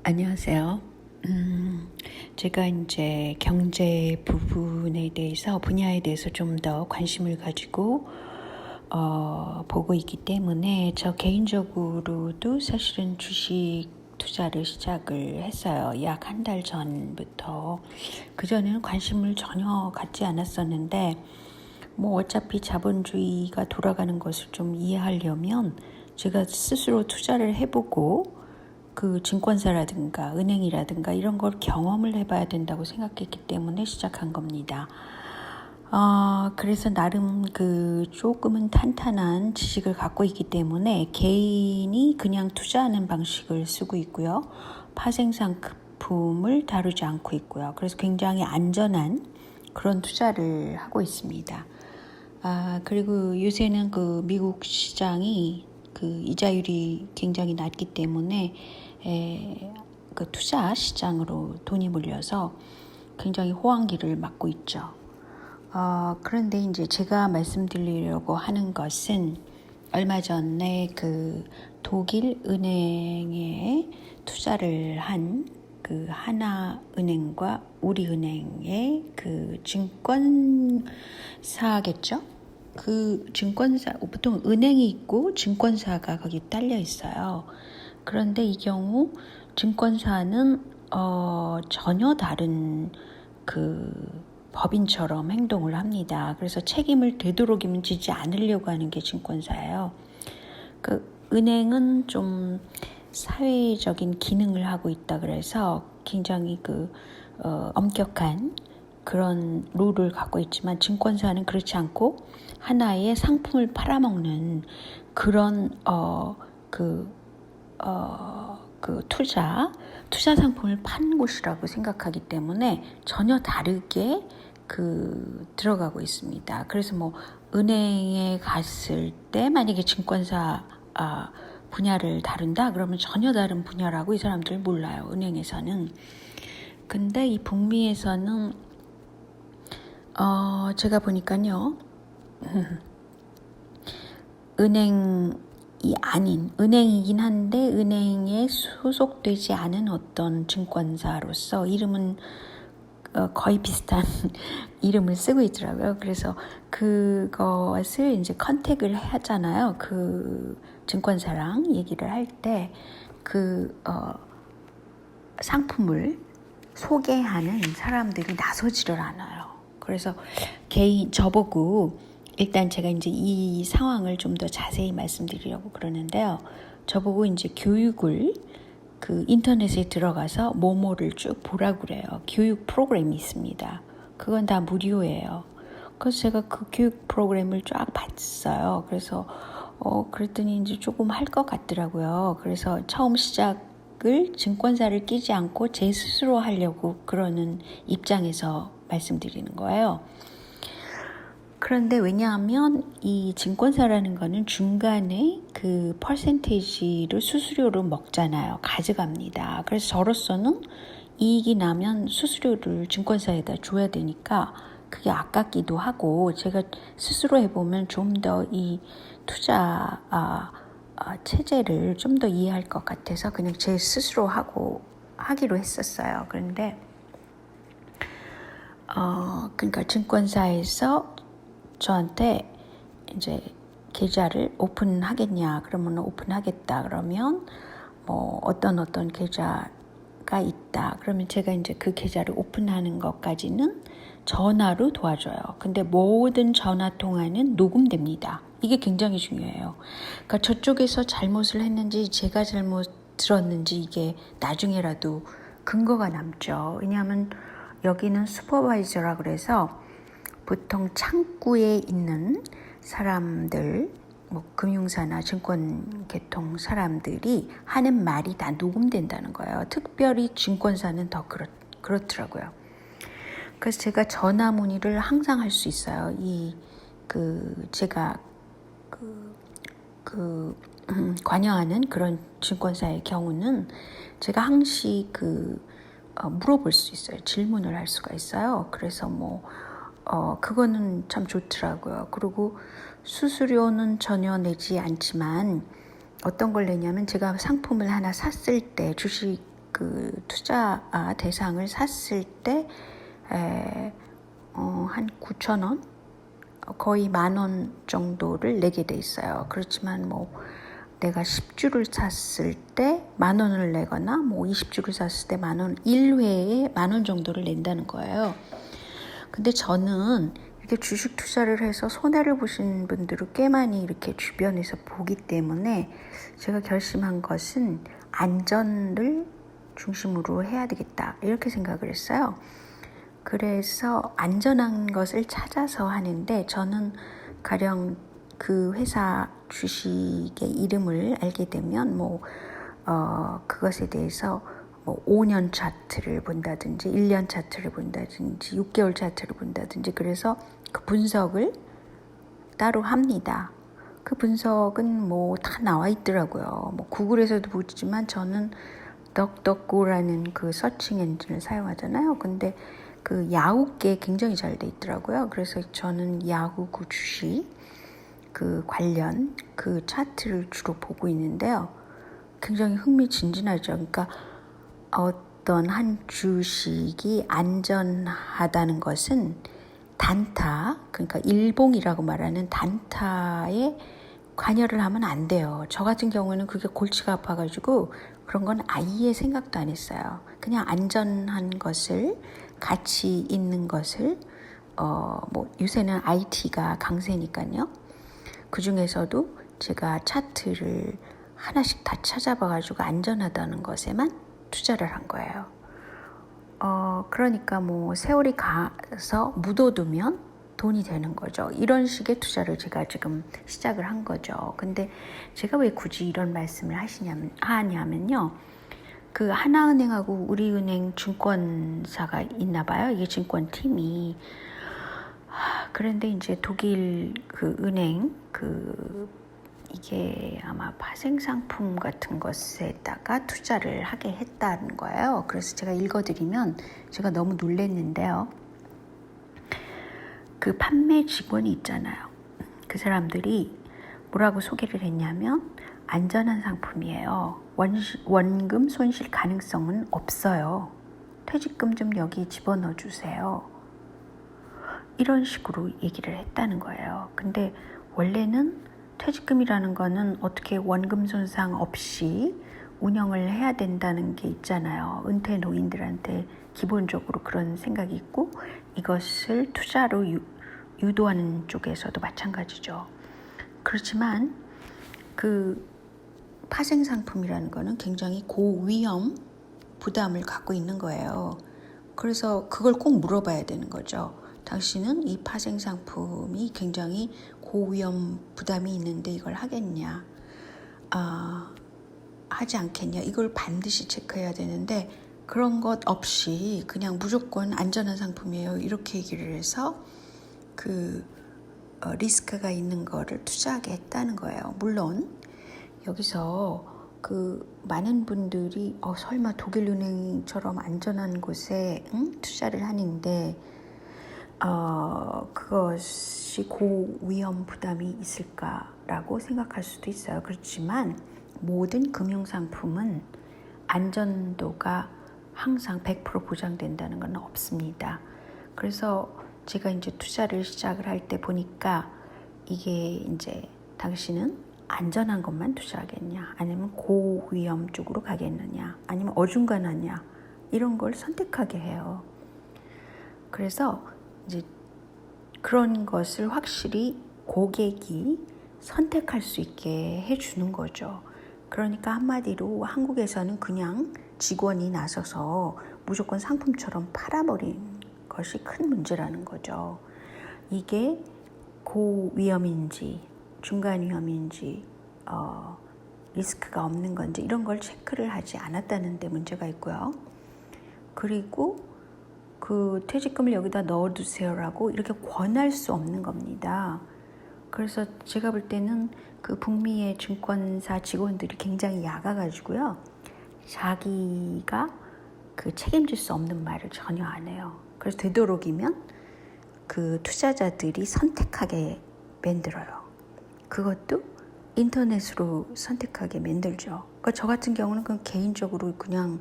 안녕하세요. 제가 이제 경제 부분에 대해서 분야에 대해서 좀 더 관심을 가지고 보고 있기 때문에 저 개인적으로도 사실은 주식 투자를 시작을 했어요. 약 한 달 전부터. 그전에는 관심을 전혀 갖지 않았었는데 뭐 어차피 자본주의가 돌아가는 것을 좀 이해하려면 제가 스스로 투자를 해보고 그 증권사라든가 은행이라든가 이런 걸 경험을 해봐야 된다고 생각했기 때문에 시작한 겁니다. 그래서 나름 그 조금은 탄탄한 지식을 갖고 있기 때문에 개인이 그냥 투자하는 방식을 쓰고 있고요. 파생상품을 다루지 않고 있고요. 그래서 굉장히 안전한 그런 투자를 하고 있습니다. 그리고 요새는 그 미국 시장이 그 이자율이 굉장히 낮기 때문에 그 투자 시장으로 돈이 몰려서 굉장히 호황기를 맞고 있죠. 그런데 이제 제가 말씀드리려고 하는 것은 얼마 전에 그 독일 은행에 투자를 한 그 하나은행과 우리은행의 그 증권사겠죠? 그 증권사, 보통 은행이 있고 증권사가 거기 딸려 있어요. 그런데 이 경우 증권사는 전혀 다른 그 법인처럼 행동을 합니다. 그래서 책임을 되도록이면 지지 않으려고 하는 게 증권사예요. 그 은행은 좀 사회적인 기능을 하고 있다 그래서 굉장히 엄격한 그런 룰을 갖고 있지만 증권사는 그렇지 않고 하나의 상품을 팔아먹는 그런 투자 상품을 파는 곳이라고 생각하기 때문에 전혀 다르게 들어가고 있습니다. 그래서 뭐 은행에 갔을 때 만약에 증권사 분야를 다룬다 그러면 전혀 다른 분야라고 이 사람들 몰라요. 은행에서는. 근데 이 북미에서는 제가 보니까요. 은행이 아닌 은행이긴 한데 은행에 소속되지 않은 어떤 증권사로서 이름은 거의 비슷한 이름을 쓰고 있더라고요. 그래서 그것을 이제 컨택을 하잖아요. 그 증권사랑 얘기를 할 때 상품을 소개하는 사람들이 나서지를 않아요. 그래서 저보고 일단 제가 이제 이 상황을 좀 더 자세히 말씀드리려고 그러는데요. 저보고 이제 교육을 그 인터넷에 들어가서 뭐뭐를 쭉 보라고 그래요. 교육 프로그램이 있습니다. 그건 다 무료예요. 그래서 제가 그 교육 프로그램을 쫙 봤어요. 그래서 그랬더니 이제 조금 할 것 같더라고요. 그래서 처음 시작을 증권사를 끼지 않고 제 스스로 하려고 그러는 입장에서 말씀드리는 거예요. 그런데 왜냐하면 이 증권사라는 거는 중간에 그 퍼센테이지를 수수료로 먹잖아요. 가져갑니다. 그래서 저로서는 이익이 나면 수수료를 증권사에다 줘야 되니까 그게 아깝기도 하고 제가 스스로 해보면 좀 더 이 투자 체제를 좀 더 이해할 것 같아서 그냥 제 스스로 하기로 했었어요. 그런데 그러니까 증권사에서 저한테 이제 계좌를 오픈하겠냐 그러면 오픈하겠다 그러면 뭐 어떤 계좌가 있다 그러면 제가 이제 그 계좌를 오픈하는 것까지는 전화로 도와줘요. 근데 모든 전화 통화는 녹음됩니다. 이게 굉장히 중요해요. 그러니까 저쪽에서 잘못을 했는지 제가 잘못 들었는지 이게 나중에라도 근거가 남죠. 왜냐하면 여기는 슈퍼바이저라 그래서 보통 창구에 있는 사람들, 뭐 금융사나 증권계통 사람들이 하는 말이 다 녹음된다는 거예요. 특별히 증권사는 더 그렇더라고요. 그래서 제가 전화 문의를 항상 할 수 있어요. 제가 관여하는 그런 증권사의 경우는 제가 항시 물어볼 수 있어요. 질문을 할 수가 있어요. 그래서 그거는 참 좋더라고요. 그리고 수수료는 전혀 내지 않지만 어떤 걸 내냐면 제가 상품을 하나 샀을 때 주식 그 투자 대상을 샀을 때 한 9,000원? 거의 10,000원 정도를 내게 돼 있어요. 그렇지만 뭐 내가 10주를 샀을 때 10,000원을 내거나 뭐 20주를 샀을 때 10,000원, 1회에 10,000원 정도를 낸다는 거예요. 근데 저는 이렇게 주식 투자를 해서 손해를 보신 분들을 꽤 많이 이렇게 주변에서 보기 때문에 제가 결심한 것은 안전을 중심으로 해야 되겠다 이렇게 생각을 했어요. 그래서 안전한 것을 찾아서 하는데 저는 가령 그 회사 주식의 이름을 알게 되면 그것에 대해서 5년 차트를 본다든지 1년 차트를 본다든지 6개월 차트를 본다든지 그래서 그 분석을 따로 합니다. 그 분석은 다 나와 있더라고요. 구글에서도 보지만 저는 덕덕고라는 그 서칭 엔진을 사용하잖아요. 근데 그 야후께 굉장히 잘 돼 있더라고요. 그래서 저는 야후 그 주식 그 관련 그 차트를 주로 보고 있는데요. 굉장히 흥미진진하죠. 그러니까 어떤 한 주식이 안전하다는 것은 단타, 그러니까 일봉이라고 말하는 단타에 관여를 하면 안 돼요. 저 같은 경우는 그게 골치가 아파가지고 그런 건 아예 생각도 안 했어요. 그냥 안전한 것을, 가치 있는 것을, 요새는 IT가 강세니까요. 그 중에서도 제가 차트를 하나씩 다 찾아봐가지고 안전하다는 것에만 투자를 한 거예요. 그러니까 세월이 가서 묻어두면 돈이 되는 거죠. 이런 식의 투자를 제가 지금 시작을 한 거죠. 근데 제가 왜 굳이 이런 말씀을 하냐면요. 그 하나은행하고 우리은행 증권사가 있나 봐요. 이게 증권팀이. 그런데 이제 독일 그 은행 이게 아마 파생상품 같은 것에다가 투자를 하게 했다는 거예요. 그래서 제가 읽어드리면 제가 너무 놀랐는데요. 그 판매 직원이 있잖아요. 그 사람들이 뭐라고 소개를 했냐면 안전한 상품이에요. 원금 손실 가능성은 없어요. 퇴직금 좀 여기 집어넣어 주세요. 이런 식으로 얘기를 했다는 거예요. 근데 원래는 퇴직금이라는 거는 어떻게 원금 손상 없이 운영을 해야 된다는 게 있잖아요. 은퇴 노인들한테 기본적으로 그런 생각이 있고 이것을 투자로 유도하는 쪽에서도 마찬가지죠. 그렇지만 그 파생상품이라는 거는 굉장히 고위험 부담을 갖고 있는 거예요. 그래서 그걸 꼭 물어봐야 되는 거죠. 당신은 이 파생상품이 굉장히 고위험 부담이 있는데 이걸 하겠냐, 하지 않겠냐, 이걸 반드시 체크해야 되는데 그런 것 없이 그냥 무조건 안전한 상품이에요 이렇게 얘기를 해서 그 리스크가 있는 거를 투자하게 했다는 거예요. 물론 여기서 그 많은 분들이 설마 독일은행처럼 안전한 곳에 투자를 하는데 그것이 고위험 부담이 있을까라고 생각할 수도 있어요. 그렇지만 모든 금융상품은 안전도가 항상 100% 보장된다는 건 없습니다. 그래서 제가 이제 투자를 시작을 할 때 보니까 이게 이제 당신은 안전한 것만 투자하겠냐, 아니면 고위험 쪽으로 가겠느냐, 아니면 어중간하냐, 이런 걸 선택하게 해요. 그래서 이제 그런 것을 확실히 고객이 선택할 수 있게 해주는 거죠. 그러니까 한마디로 한국에서는 그냥 직원이 나서서 무조건 상품처럼 팔아버린 것이 큰 문제라는 거죠. 이게 고위험인지 중간 위험인지 리스크가 없는 건지 이런 걸 체크를 하지 않았다는 데 문제가 있고요. 그리고 그 퇴직금을 여기다 넣어두세요라고 이렇게 권할 수 없는 겁니다. 그래서 제가 볼 때는 그 북미의 증권사 직원들이 굉장히 약아가지고요. 자기가 그 책임질 수 없는 말을 전혀 안 해요. 그래서 되도록이면 그 투자자들이 선택하게 만들어요. 그것도 인터넷으로 선택하게 만들죠. 그러니까 저 같은 경우는 그냥 개인적으로 그냥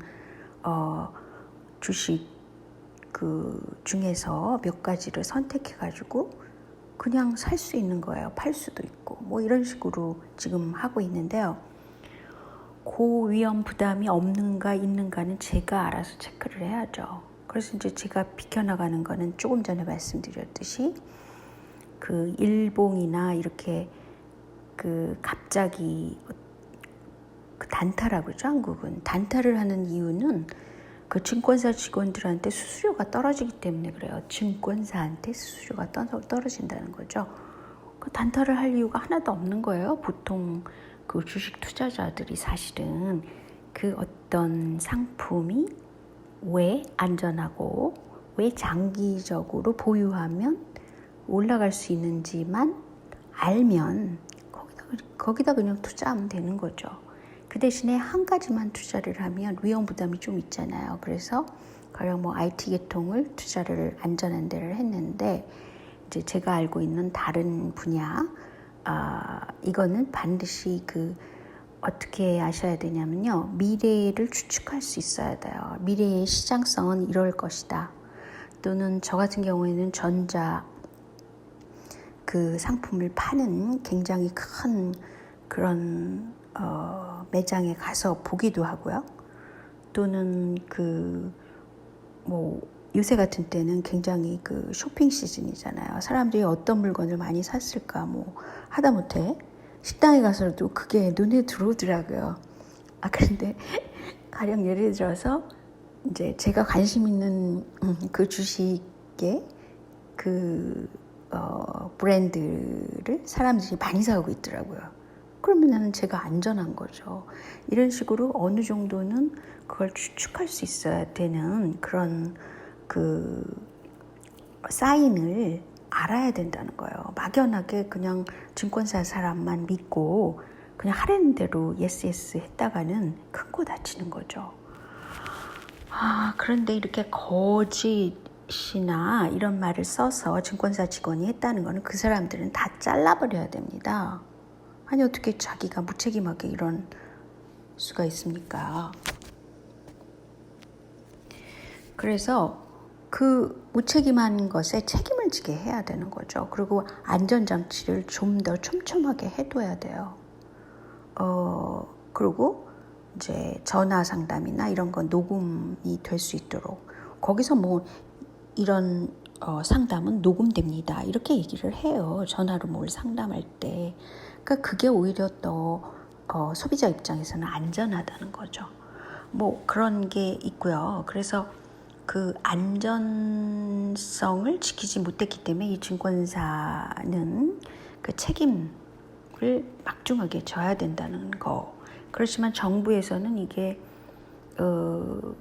주식 그 중에서 몇 가지를 선택해가지고 그냥 살 수 있는 거예요. 팔 수도 있고 뭐 이런 식으로 지금 하고 있는데요. 고위험 부담이 없는가 있는가는 제가 알아서 체크를 해야죠. 그래서 이제 제가 비켜나가는 거는 조금 전에 말씀드렸듯이 그 일봉이나 이렇게 그 갑자기 그 단타라고 그러죠. 한국은 단타를 하는 이유는 그 증권사 직원들한테 수수료가 떨어지기 때문에 그래요. 증권사한테 수수료가 떨어진다는 거죠. 그 단타를 할 이유가 하나도 없는 거예요. 보통 그 주식 투자자들이 사실은 그 어떤 상품이 왜 안전하고 왜 장기적으로 보유하면 올라갈 수 있는지만 알면 거기다 그냥 투자하면 되는 거죠. 그 대신에 한 가지만 투자를 하면 위험 부담이 좀 있잖아요. 그래서 가령 뭐 IT 계통을 투자를 안전한 데를 했는데 이제 제가 알고 있는 다른 분야 이거는 반드시 그 어떻게 아셔야 되냐면요. 미래를 추측할 수 있어야 돼요. 미래의 시장성은 이럴 것이다. 또는 저 같은 경우에는 전자 그 상품을 파는 굉장히 큰 그런 매장에 가서 보기도 하고요. 또는 그 뭐 요새 같은 때는 굉장히 그 쇼핑 시즌이잖아요. 사람들이 어떤 물건을 많이 샀을까 뭐 하다못해 식당에 가서도 그게 눈에 들어오더라고요. 그런데 가령 예를 들어서 이제 제가 관심 있는 그 주식의 그 브랜드를 사람들이 많이 사고 있더라고요. 그러면 제가 안전한 거죠. 이런 식으로 어느 정도는 그걸 추측할 수 있어야 되는 그런 그 사인을 알아야 된다는 거예요. 막연하게 그냥 증권사 사람만 믿고 그냥 하라는 대로 예스 했다가는 큰 거 다치는 거죠. 그런데 이렇게 거짓이나 이런 말을 써서 증권사 직원이 했다는 거는 그 사람들은 다 잘라버려야 됩니다. 아니 어떻게 자기가 무책임하게 이런 수가 있습니까? 그래서 그 무책임한 것에 책임을 지게 해야 되는 거죠. 그리고 안전장치를 좀 더 촘촘하게 해둬야 돼요. 그리고 이제 전화 상담이나 이런 건 녹음이 될 수 있도록 거기서 뭐 이런 상담은 녹음됩니다. 이렇게 얘기를 해요. 전화로 뭘 상담할 때. 그러니까 그게 오히려 더 소비자 입장에서는 안전하다는 거죠. 뭐 그런 게 있고요. 그래서 그 안전성을 지키지 못했기 때문에 이 증권사는 그 책임을 막중하게 져야 된다는 거. 그렇지만 정부에서는 이게 그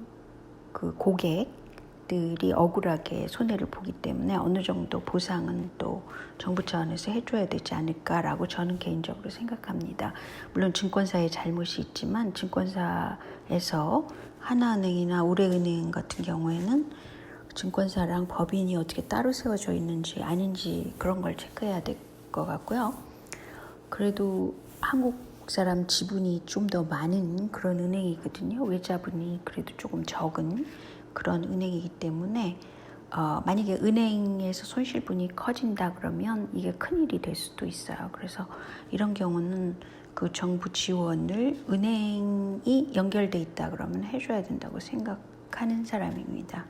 고객들이 억울하게 손해를 보기 때문에 어느 정도 보상은 또 정부 차원에서 해줘야 되지 않을까라고 저는 개인적으로 생각합니다. 물론 증권사의 잘못이 있지만 증권사에서 하나은행이나 우리은행 같은 경우에는 증권사랑 법인이 어떻게 따로 세워져 있는지 아닌지 그런 걸 체크해야 될 것 같고요. 그래도 한국 사람 지분이 좀 더 많은 그런 은행이거든요. 외자분이 그래도 조금 적은 그런 은행이기 때문에 만약에 은행에서 손실분이 커진다 그러면 이게 큰일이 될 수도 있어요. 그래서 이런 경우는 그 정부 지원을 은행이 연결돼 있다 그러면 해줘야 된다고 생각하는 사람입니다.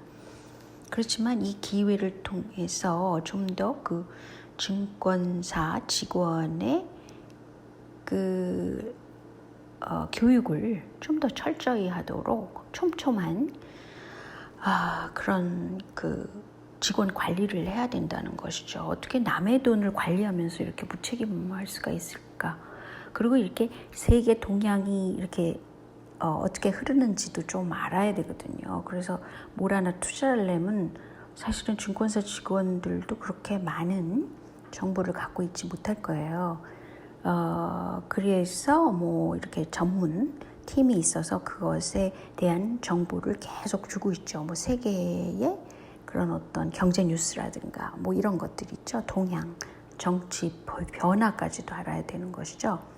그렇지만 이 기회를 통해서 좀 더 그 증권사 직원의 그 교육을 좀 더 철저히 하도록 촘촘한 그런 그 직원 관리를 해야 된다는 것이죠. 어떻게 남의 돈을 관리하면서 이렇게 무책임할 수가 있을까? 그리고 이렇게 세계 동향이 이렇게 어떻게 흐르는지도 좀 알아야 되거든요. 그래서 뭘 하나 투자를 하려면 사실은 증권사 직원들도 그렇게 많은 정보를 갖고 있지 못할 거예요. 그래서 뭐 이렇게 전문 팀이 있어서 그것에 대한 정보를 계속 주고 있죠. 뭐 세계의 그런 어떤 경제 뉴스라든가 뭐 이런 것들 있죠. 동향, 정치 변화까지도 알아야 되는 것이죠.